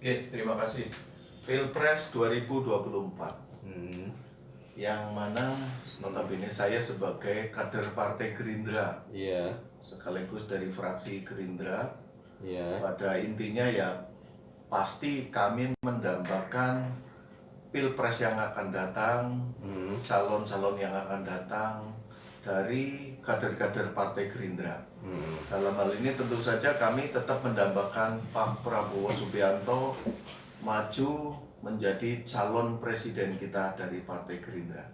Oke, terima kasih. Pilpres 2024, yang mana notabene saya sebagai kader Partai Gerindra, sekaligus dari fraksi Gerindra, pada intinya ya pasti kami mendambakan Pilpres yang akan datang, calon-calon yang akan datang dari kader-kader Partai Gerindra. Dalam hal ini tentu saja kami tetap mendambakan Pak Prabowo Subianto maju menjadi calon presiden kita dari Partai Gerindra.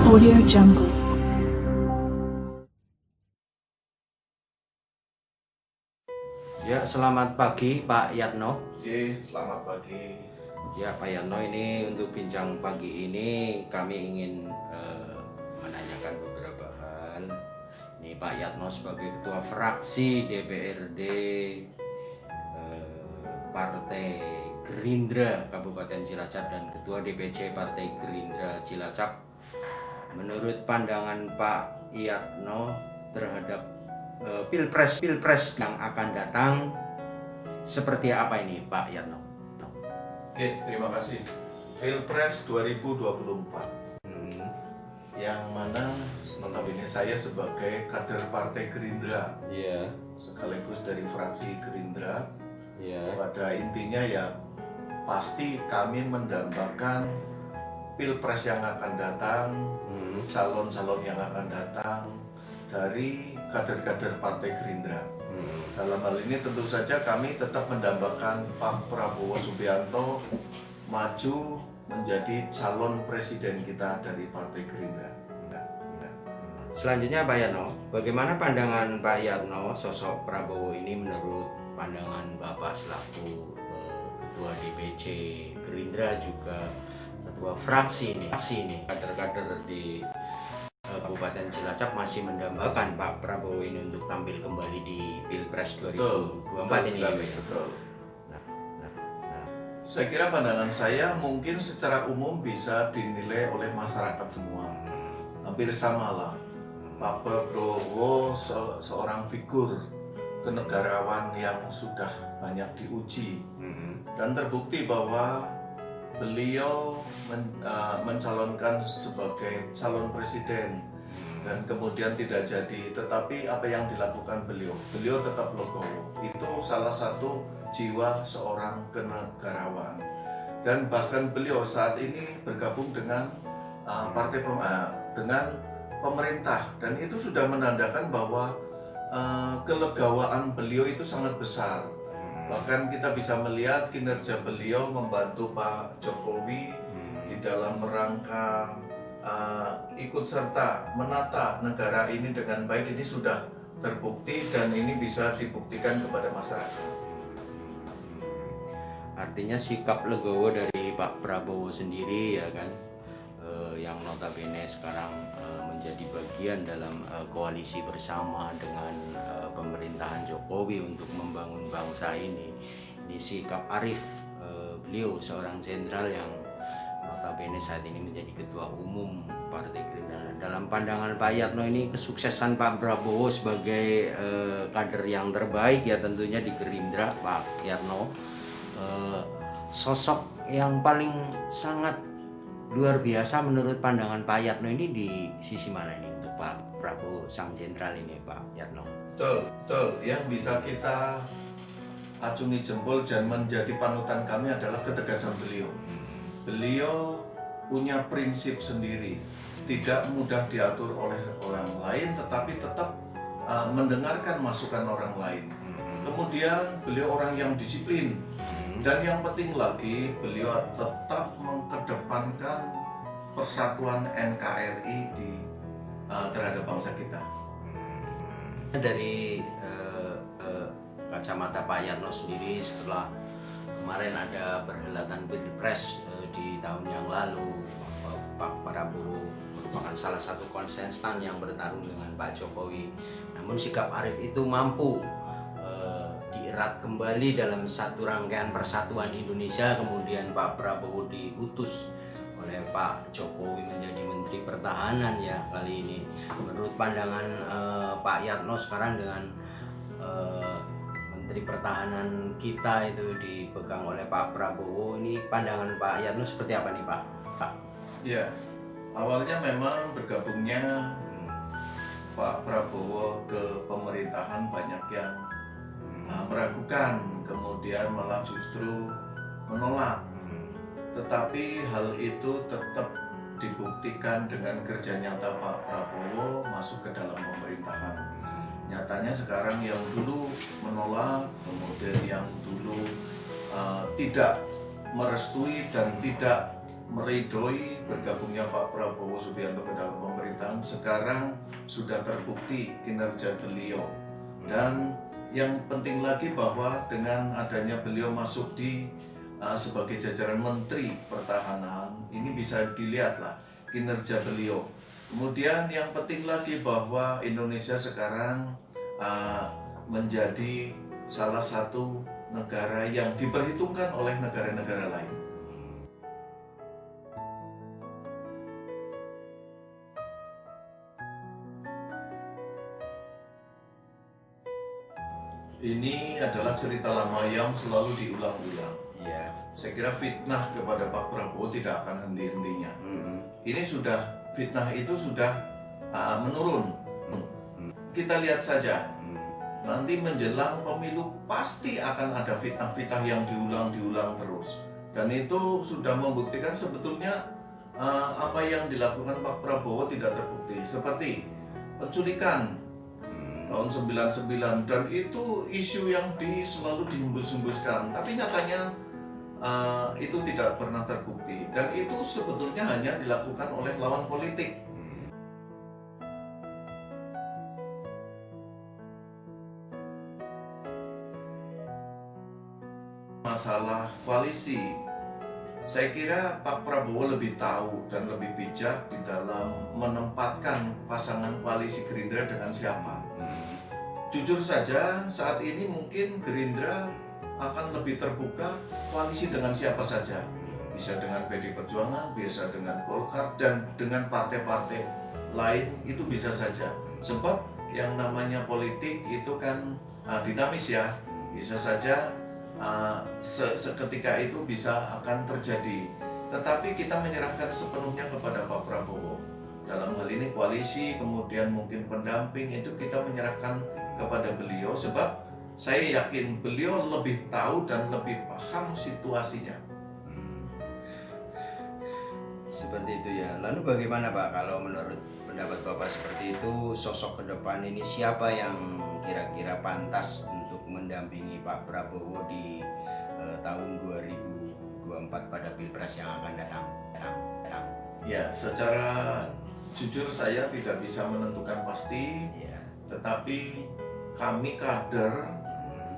Audio Jungle. Ya, selamat pagi Pak Yatno. Oke, selamat pagi. Ya Pak Yatno, ini untuk bincang pagi ini kami ingin menanyakan beberapa hal. Ini Pak Yatno sebagai ketua fraksi DPRD Partai Gerindra Kabupaten Cilacap dan ketua DPC Partai Gerindra Cilacap. Menurut pandangan Pak Yatno terhadap pilpres yang akan datang seperti apa ini Pak Yatno? Oke, terima kasih. Pilpres 2024, yang mana notabene saya sebagai kader Partai Gerindra, sekaligus dari fraksi Gerindra, pada intinya ya pasti kami mendambakan Pilpres yang akan datang, calon-calon yang akan datang dari kader-kader Partai Gerindra. Dalam hal ini tentu saja kami tetap mendambakan Pak Prabowo Subianto maju menjadi calon presiden kita dari Partai Gerindra. Selanjutnya Pak Yatno, bagaimana pandangan Pak Yatno sosok Prabowo ini menurut pandangan Bapak selaku ketua DPC Gerindra juga ketua fraksi ini kader-kader di Kabupaten Cilacap masih mendambakan Pak Prabowo ini untuk tampil kembali di Pilpres 2024 ini. Betul. Saya kira pandangan saya mungkin secara umum bisa dinilai oleh masyarakat semua. Hampir sama lah. Pak Prabowo seorang figur kenegarawan yang sudah banyak diuji dan terbukti bahwa beliau mencalonkan sebagai calon presiden dan kemudian tidak jadi, tetapi apa yang dilakukan beliau tetap legowo. Itu salah satu jiwa seorang kenegarawan, dan bahkan beliau saat ini bergabung dengan dengan pemerintah, dan itu sudah menandakan bahwa kelegawaan beliau itu sangat besar. Bahkan kita bisa melihat kinerja beliau membantu Pak Jokowi di dalam rangka ikut serta menata negara ini dengan baik. Ini sudah terbukti dan ini bisa dibuktikan kepada masyarakat. Artinya sikap legowo dari Pak Prabowo sendiri ya kan, yang notabene sekarang menjadi bagian dalam koalisi bersama dengan pemerintahan Jokowi untuk membangun bangsa ini. Ini sikap arif beliau, seorang jenderal yang notabene saat ini menjadi ketua umum Partai Gerindra. Dalam pandangan Pak Yatno ini, kesuksesan Pak Prabowo sebagai kader yang terbaik ya tentunya di Gerindra, Pak Yatno, sosok yang paling sangat luar biasa menurut pandangan Pak Yatno ini di sisi mana ini untuk Pak Prabowo sang jenderal ini Pak Yatno? Betul. Yang bisa kita acungi jempol dan menjadi panutan kami adalah ketegasan beliau. Beliau punya prinsip sendiri, tidak mudah diatur oleh orang lain, tetapi tetap mendengarkan masukan orang lain. Kemudian beliau orang yang disiplin, dan yang penting lagi beliau tetap mengedepankan persatuan NKRI terhadap bangsa kita. Dari kacamata Pak Yatno sendiri, setelah kemarin ada perhelatan Pilpres di tahun yang lalu, Pak Prabowo merupakan salah satu kontestan yang bertarung dengan Pak Jokowi. Namun sikap arif itu mampu erat kembali dalam satu rangkaian persatuan Indonesia. Kemudian Pak Prabowo diutus oleh Pak Jokowi menjadi Menteri Pertahanan ya kali ini. Menurut pandangan Pak Yatno sekarang dengan Menteri Pertahanan kita itu dipegang oleh Pak Prabowo, ini pandangan Pak Yatno seperti apa nih Pak? Ya, awalnya memang bergabungnya Pak Prabowo ke pemerintahan banyak yang meragukan, kemudian malah justru menolak. Tetapi hal itu tetap dibuktikan dengan kerja nyata Pak Prabowo masuk ke dalam pemerintahan. Nyatanya sekarang yang dulu menolak, kemudian yang dulu tidak merestui dan tidak meridoi bergabungnya Pak Prabowo Subianto ke dalam pemerintahan, sekarang sudah terbukti kinerja beliau. Dan yang penting lagi bahwa dengan adanya beliau masuk di sebagai jajaran Menteri Pertahanan, ini bisa dilihatlah kinerja beliau. Kemudian yang penting lagi bahwa Indonesia sekarang menjadi salah satu negara yang diperhitungkan oleh negara-negara lain. Ini adalah cerita lama yang selalu diulang-ulang. Ya. Saya kira fitnah kepada Pak Prabowo tidak akan henti-hentinya. Ini sudah, fitnah itu sudah menurun. Kita lihat saja, nanti menjelang pemilu pasti akan ada fitnah-fitnah yang diulang terus. Dan itu sudah membuktikan sebetulnya apa yang dilakukan Pak Prabowo tidak terbukti. Seperti penculikan tahun 99, dan itu isu yang selalu dihembus-hembuskan, tapi nyatanya itu tidak pernah terbukti, dan itu sebetulnya hanya dilakukan oleh lawan politik. Masalah koalisi, saya kira Pak Prabowo lebih tahu dan lebih bijak di dalam menempatkan pasangan koalisi Gerindra dengan siapa. Jujur saja, saat ini mungkin Gerindra akan lebih terbuka koalisi dengan siapa saja. Bisa dengan PD Perjuangan, bisa dengan Golkar, dan dengan partai-partai lain itu bisa saja. Sebab yang namanya politik itu kan dinamis ya, bisa saja seketika itu bisa akan terjadi. Tetapi kita menyerahkan sepenuhnya kepada Pak Prabowo. Dalam hal ini koalisi, kemudian mungkin pendamping, itu kita menyerahkan kepada beliau, sebab saya yakin beliau lebih tahu dan lebih paham situasinya. Seperti itu ya. Lalu bagaimana Pak kalau menurut pendapat Bapak seperti itu, sosok ke depan ini siapa yang kira-kira pantas untuk mendampingi Pak Prabowo di tahun 2024 pada Pilpres yang akan datang? Ya, secara jujur saya tidak bisa menentukan pasti, tetapi kami kader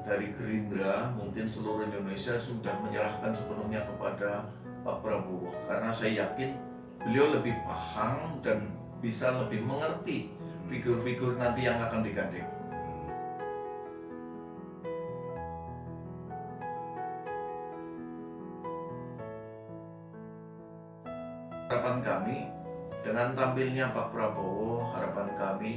dari Gerindra, mungkin seluruh Indonesia sudah menyerahkan sepenuhnya kepada Pak Prabowo, karena saya yakin beliau lebih paham dan bisa lebih mengerti figur-figur nanti yang akan digandeng. Harapan kami dengan tampilnya Pak Prabowo, harapan kami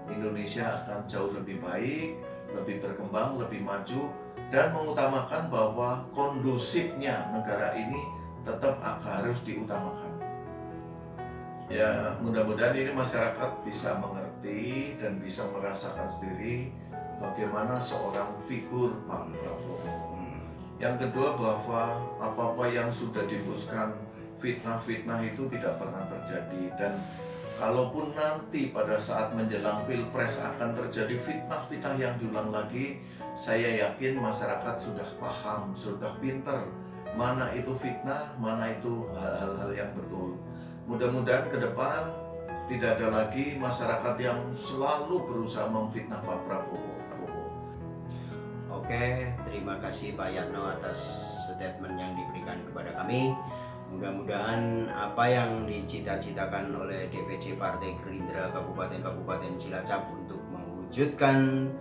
Indonesia akan jauh lebih baik, lebih berkembang, lebih maju, dan mengutamakan bahwa kondusifnya negara ini tetap harus diutamakan. Ya, mudah-mudahan ini masyarakat bisa mengerti dan bisa merasakan sendiri bagaimana seorang figur Pak Prabowo. Yang kedua, bahwa apa-apa yang sudah dihembuskan, fitnah-fitnah itu tidak pernah terjadi, dan kalaupun nanti pada saat menjelang Pilpres akan terjadi fitnah-fitnah yang diulang lagi, saya yakin masyarakat sudah paham, sudah pinter mana itu fitnah, mana itu hal-hal yang betul. Mudah-mudahan ke depan tidak ada lagi masyarakat yang selalu berusaha memfitnah Pak Prabowo. Oke, terima kasih Pak Yatno atas statement yang diberikan kepada kami. Mudah-mudahan apa yang dicita-citakan oleh DPC Partai Gerindra Kabupaten Cilacap untuk mewujudkan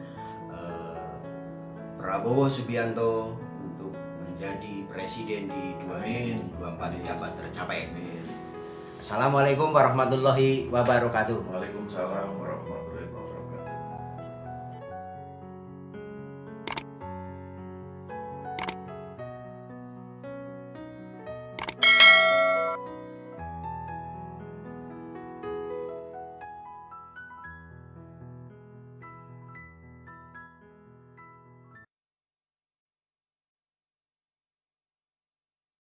Prabowo Subianto untuk menjadi presiden di 2024 dapat tercapai. Assalamualaikum warahmatullahi wabarakatuh. Waalaikumsalam warahmatullahi